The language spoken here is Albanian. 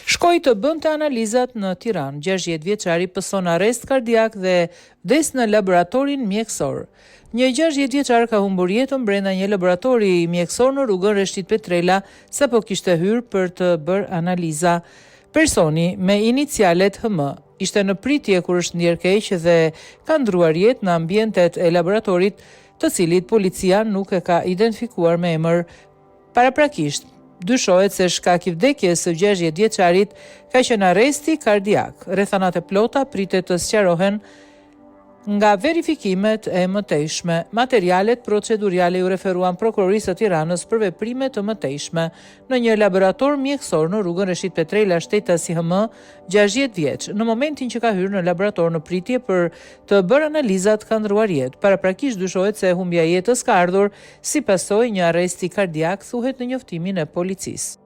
Shkoi të bënte analizat në Tiranë. 60 vjeçari pëson arrest kardiak dhe vdes në laboratorin mjekësor. Një 60 vjeçar ka humbur jetën brenda një laboratori mjekësor në rrugën Reshtit Petrela sapo kishte hyrë për të bërë analiza. Personi me inicialet HM ishte në pritje kur është ndier keq dhe ka ndruar jetë në ambientet e laboratorit, të cilit policia nuk e ka identifikuar me emër paraprakisht. Dyshohet se shkak i vdekjes së 60 vjeçarit ka qenë arresti kardiak. Rrethanat e plota pritet të sqarohen nga verifikimet e mëtejshme. Materialet proceduriale u referuan prokurorisë së Tiranës për veprime të mëtejshme në një laborator mjekësor në rrugën Reshit Petrela, shtetasi HM, 60 vjeç. Në momentin që ka hyrë në laborator në pritje për të bërë analizat, ka ndruar jetë. Paraprakisht dyshohet se humbja e jetës ka ardhur si pasojë një arresti kardiak, thuhet në njoftimin e policisë.